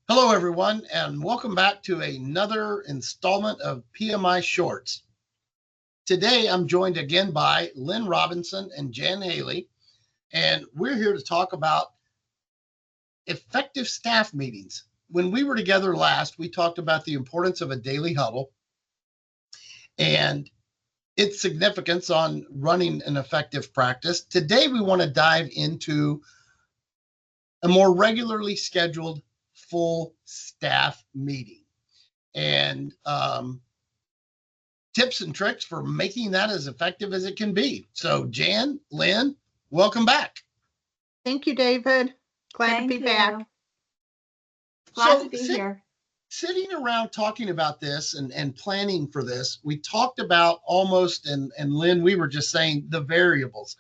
Hello, everyone, and welcome back to another installment of PMI Shorts. Today, I'm joined again by Lynn Robinson and Jan Haley, and we're here to talk about effective staff meetings. When we were together last, we talked about the importance of a daily huddle and its significance on running an effective practice. Today, we want to dive into a more regularly scheduled full staff meeting and tips and tricks for making that as effective as it can be. So Jan, Lynn, welcome back. Thank you, David. Glad to be back. Glad to be here. Sitting around talking about this and planning for this, we talked about almost, and Lynn, we were just saying the variables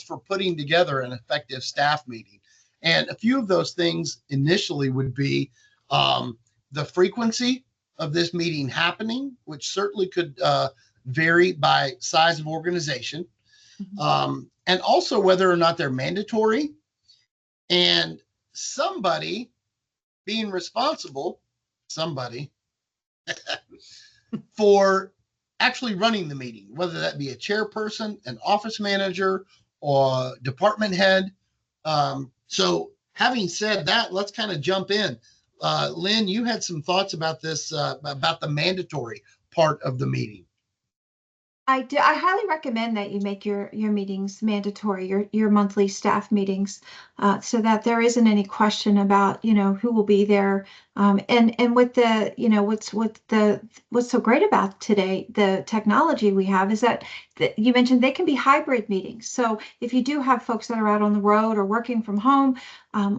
for putting together an effective staff meeting. And a few of those things initially would be the frequency of this meeting happening, which certainly could vary by size of organization, and also whether or not they're mandatory, and somebody being responsible, for actually running the meeting, whether that be a chairperson, an office manager, or department head. So having said that, let's kind of jump in. Lynn, you had some thoughts about this, about the mandatory part of the meeting. I highly recommend that you make your meetings mandatory, your monthly staff meetings, so that there isn't any question about, who will be there. And with the, what's so great about today, the technology we have is that you mentioned they can be hybrid meetings. So if you do have folks that are out on the road or working from home,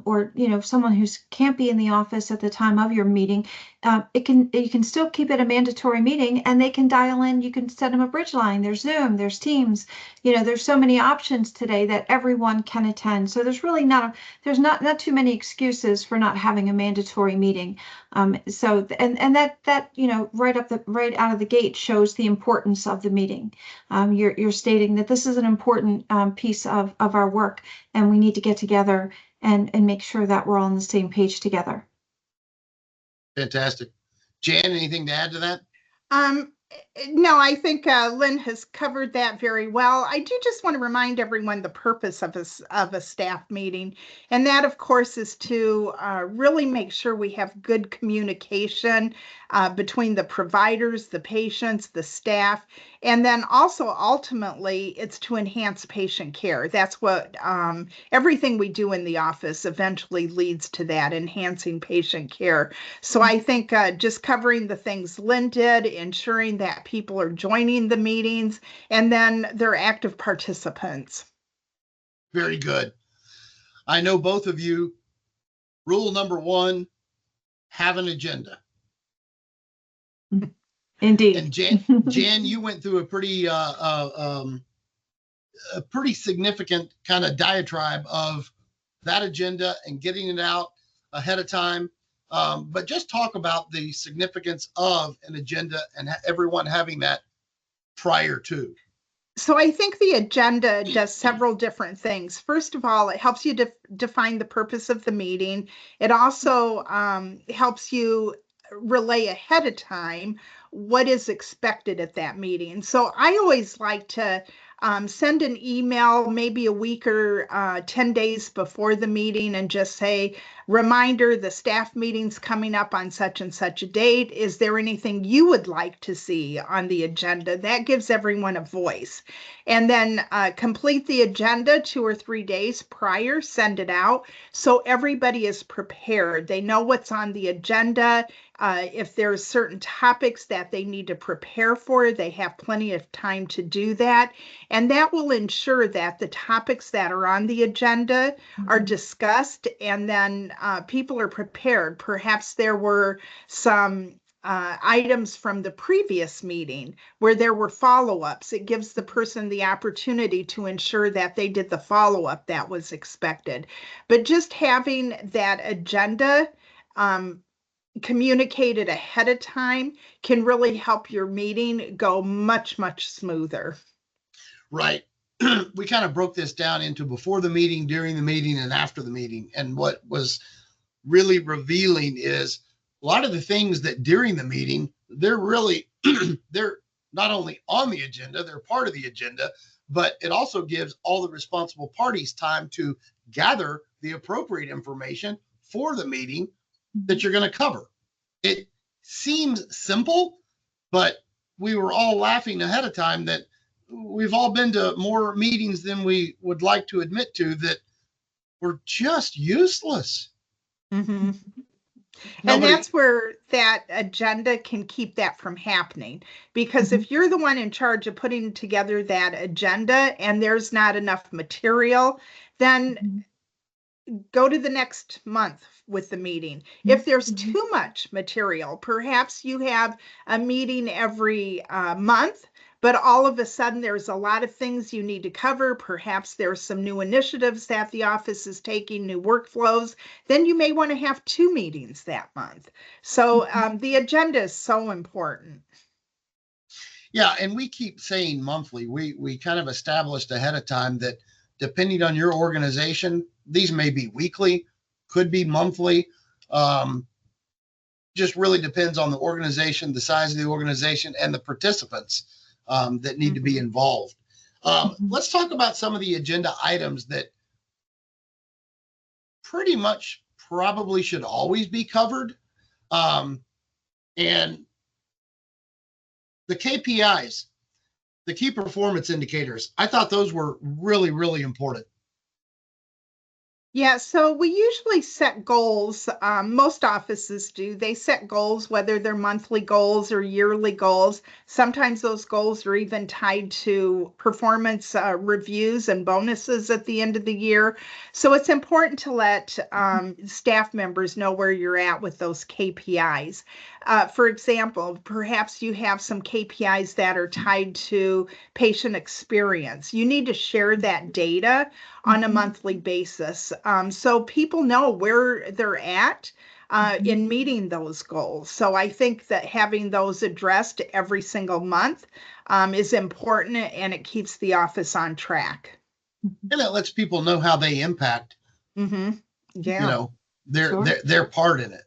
or someone who can't be in the office at the time of your meeting, you can still keep it a mandatory meeting, and they can dial in. You can send them a bridge line. There's Zoom, there's Teams. There's so many options today that everyone can attend. So there's really not too many excuses for not having a mandatory meeting. So that right out of the gate shows the importance of the meeting. You're stating that this is an important piece of our work, and we need to get together and make sure that we're all on the same page together. Fantastic. Jan, anything to add to that? No, I think Lynn has covered that very well. I do just want to remind everyone the purpose of a staff meeting, and that, of course, is to really make sure we have good communication between the providers, the patients, the staff, and then also ultimately it's to enhance patient care. That's what everything we do in the office eventually leads to, that enhancing patient care. So I think just covering the things Lynn did, ensuring that people are joining the meetings, and then they're active participants. Very good. I know both of you, rule number one, have an agenda. Indeed. And Jan, you went through a pretty significant kind of diatribe of that agenda and getting it out ahead of time. But just talk about the significance of an agenda and everyone having that prior to. So I think the agenda does several different things. First of all, it helps you define the purpose of the meeting. It also helps you relay ahead of time what is expected at that meeting. So I always like to send an email maybe a week or 10 days before the meeting and just say, reminder, the staff meeting's coming up on such and such a date. Is there anything you would like to see on the agenda? That gives everyone a voice. And then complete the agenda 2 or 3 days prior, send it out so everybody is prepared. They know what's on the agenda. If there's certain topics that they need to prepare for, they have plenty of time to do that. And that will ensure that the topics that are on the agenda are discussed, and then people are prepared. Perhaps there were some items from the previous meeting where there were follow-ups. It gives the person the opportunity to ensure that they did the follow-up that was expected. But just having that agenda communicated ahead of time can really help your meeting go much, much smoother. Right. We kind of broke this down into before the meeting, during the meeting, and after the meeting. And what was really revealing is a lot of the things that during the meeting, they're really, they're not only on the agenda, they're part of the agenda, but it also gives all the responsible parties time to gather the appropriate information for the meeting that you're going to cover. It seems simple, but we were all laughing ahead of time that we've all been to more meetings than we would like to admit to that were just useless. Mm-hmm. And Nobody, that's where that agenda can keep that from happening. Because if you're the one in charge of putting together that agenda and there's not enough material, then go to the next month with the meeting. If there's too much material, perhaps you have a meeting every month, but all of a sudden there's a lot of things you need to cover. Perhaps there's some new initiatives that the office is taking, new workflows. Then you may want to have 2 meetings that month. So the agenda is so important. yeah, and we keep saying monthly. We kind of established ahead of time that depending on your organization, these may be weekly, could be monthly. Just really depends on the organization, the size of the organization, and the participants that need to be involved. Let's talk about some of the agenda items that pretty much probably should always be covered. And the KPIs, the key performance indicators, I thought those were really, really important. Yeah, so we usually set goals. Most offices do. They set goals, whether they're monthly goals or yearly goals. Sometimes those goals are even tied to performance reviews and bonuses at the end of the year. So it's important to let staff members know where you're at with those KPIs. For example, perhaps you have some KPIs that are tied to patient experience. You need to share that data on a monthly basis so people know where they're at in meeting those goals. So I think that having those addressed every single month is important, and it keeps the office on track. And it lets people know how they impact, Yeah. you know, their part in it.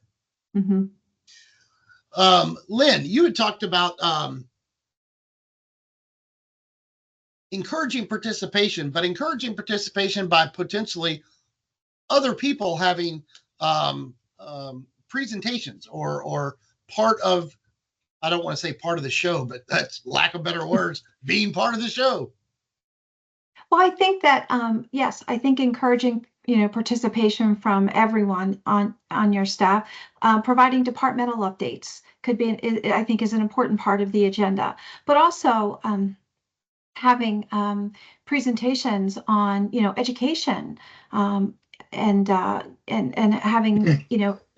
Lynn, you had talked about encouraging participation, but encouraging participation by potentially other people having presentations or part of, I don't want to say part of the show, but that's lack of better words, being part of the show. Well, I think that yes, I think encouraging participation from everyone on your staff, providing departmental updates could be, I think, is an important part of the agenda, but also having presentations on education, and having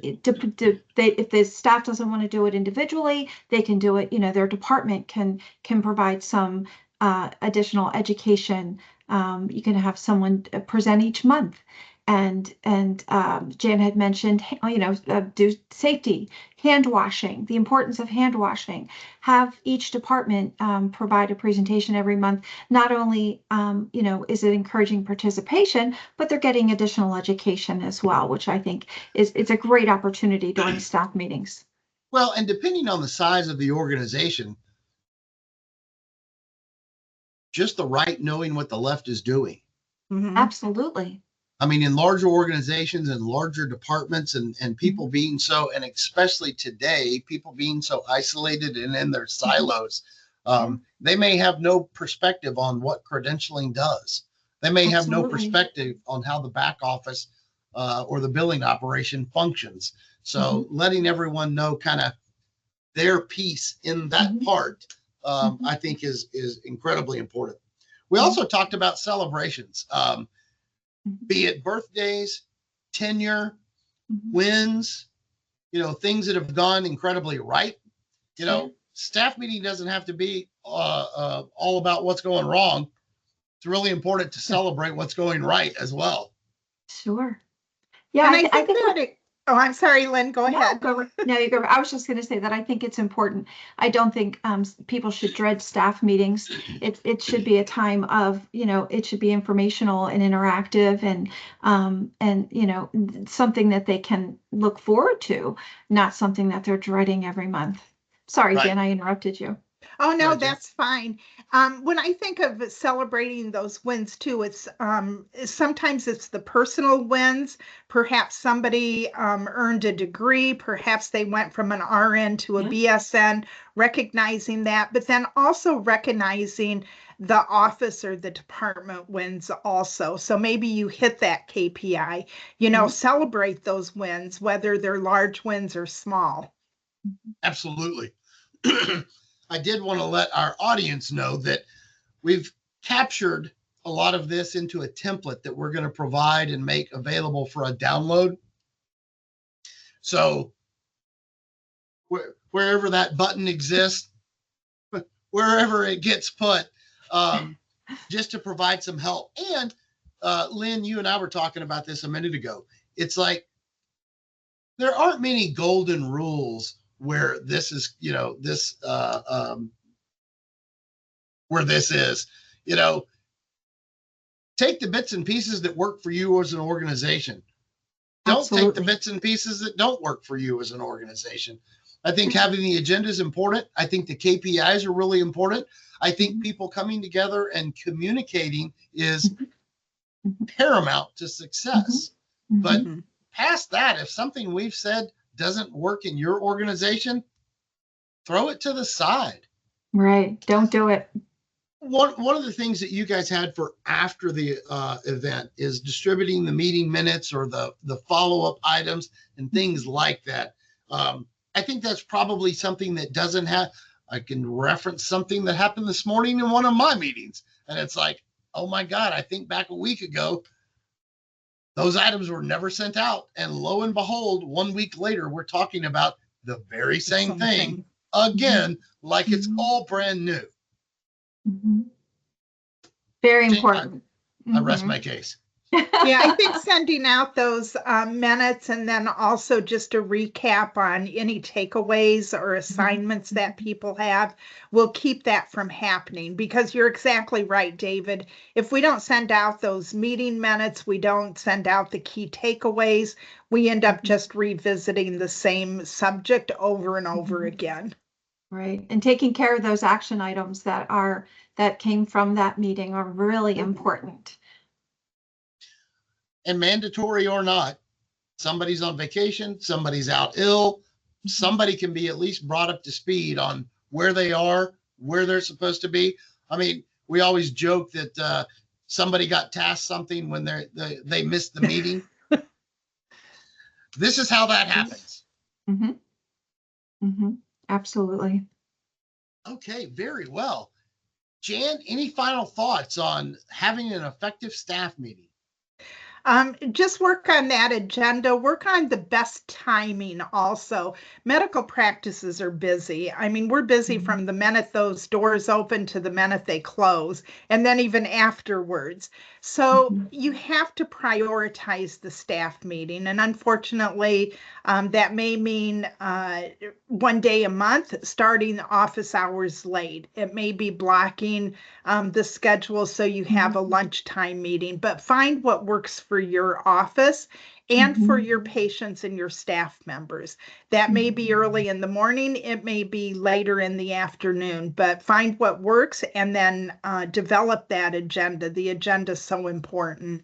if the staff doesn't want to do it individually, they can do it, their department can provide some additional education. You can have someone present each month, and Jan had mentioned do safety, hand washing, the importance of hand washing. Have each department provide a presentation every month. Not only is it encouraging participation, but they're getting additional education as well, which I think it's a great opportunity during staff meetings. Well, and depending on the size of the organization, just the right knowing what the left is doing. Absolutely. I mean, in larger organizations and larger departments and people being so, and especially today, people being so isolated and in their silos, they may have no perspective on what credentialing does. They may have no perspective on how the back office or the billing operation functions. So letting everyone know kind of their piece in that part, I think is incredibly important. We also talked about celebrations. Be it birthdays, tenure, wins, things that have gone incredibly right. Staff meeting doesn't have to be all about what's going wrong. It's really important to celebrate what's going right as well. Sure. Yeah, and I think that Oh, I'm sorry, Lynn, go ahead. No, you go. I was just going to say that I think it's important. I don't think people should dread staff meetings. It should be a time of, it should be informational and interactive and something that they can look forward to, not something that they're dreading every month. Sorry, Right. Jen, I interrupted you. Oh, no, Right, Jen. that's fine. When I think of celebrating those wins too, it's sometimes it's the personal wins. Perhaps somebody earned a degree, perhaps they went from an RN to a BSN, recognizing that, but then also recognizing the office or the department wins also. So maybe you hit that KPI, celebrate those wins, whether they're large wins or small. Absolutely. I did want to let our audience know that we've captured a lot of this into a template that we're going to provide and make available for a download. So wherever that button exists, wherever it gets put, just to provide some help. And Lynn, you and I were talking about this a minute ago. It's like there aren't many golden rules where this is, where this is, take the bits and pieces that work for you as an organization. Don't Absolutely. take the bits and pieces that don't work for you as an organization. I think having the agenda is important. I think the KPIs are really important. I think people coming together and communicating is paramount to success. But past that, if something we've said doesn't work in your organization, throw it to the side. Right. Don't do it. One of the things that you guys had for after the event is distributing the meeting minutes or the follow-up items and things like that. I think that's probably something that doesn't have, I can reference something that happened this morning in one of my meetings. And it's like, oh my God, I think back a week ago, those items were never sent out. And lo and behold, 1 week later, we're talking about the very same thing again, like it's all brand new. Very important. I rest my case. Yeah, I think sending out those minutes and then also just a recap on any takeaways or assignments that people have will keep that from happening, because you're exactly right, David. If we don't send out those meeting minutes, we don't send out the key takeaways, we end up just revisiting the same subject over and over again. Right. And taking care of those action items that came from that meeting are really important. And mandatory or not, somebody's on vacation, somebody's out ill, somebody can be at least brought up to speed on where they are, where they're supposed to be. I mean, we always joke that somebody got tasked something when they missed the meeting. This is how that happens. Absolutely. Okay, very well. Jan, any final thoughts on having an effective staff meeting? Just work on that agenda, work on the best timing also. Medical practices are busy. I mean, we're busy from the minute those doors open to the minute they close, and then even afterwards. So you have to prioritize the staff meeting. And unfortunately, that may mean 1 day a month, starting office hours late. It may be blocking the schedule so you have a lunchtime meeting, but find what works for your office and for your patients and your staff members. That may be early in the morning, it may be later in the afternoon, but find what works and then develop that agenda. The agenda is so important.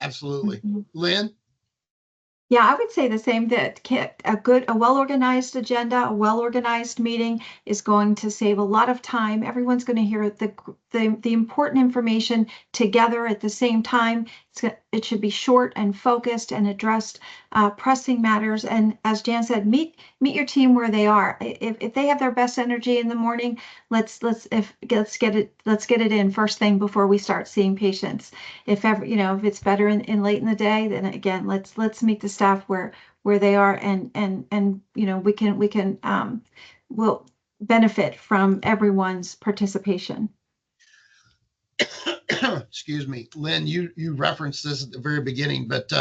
Absolutely. Lynn? Yeah, I would say the same, that a well-organized agenda, a well-organized meeting is going to save a lot of time. Everyone's going to hear the important information together at the same time. It should be short and focused and addressed pressing matters. And as Jan said, meet your team where they are. If they have their best energy in the morning, let's get it in first thing before we start seeing patients. If ever, if it's better in late in the day, then again, let's meet the staff where they are, and we'll benefit from everyone's participation. Excuse me, Lynn, you referenced this at the very beginning, but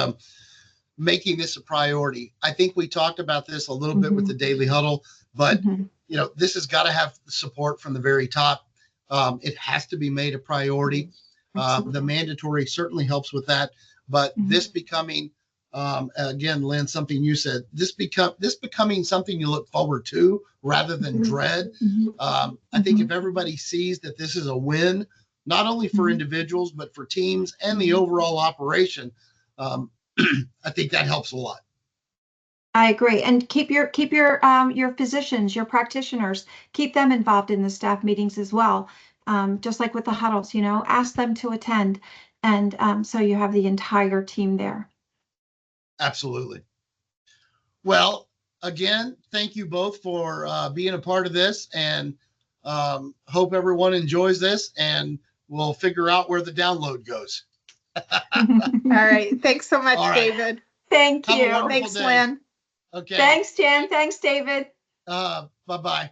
making this a priority. I think we talked about this a little bit with the daily huddle, but you know, this has got to have support from the very top. It has to be made a priority. The mandatory certainly helps with that, but this becoming, again, Lynn, something you said, this becoming something you look forward to rather than dread. I think if everybody sees that this is a win, not only for individuals, but for teams and the overall operation, I think that helps a lot. I agree. And keep your physicians, your practitioners, keep them involved in the staff meetings as well. Just like with the huddles, you know, ask them to attend. And so you have the entire team there. Absolutely. Well, again, thank you both for being a part of this, and hope everyone enjoys this, and we'll figure out where the download goes. All right. Thanks so much, David. Thank Have you. a wonderful Thanks, day. Lynn. Okay. Thanks, Jan. Thanks, David. Bye-bye.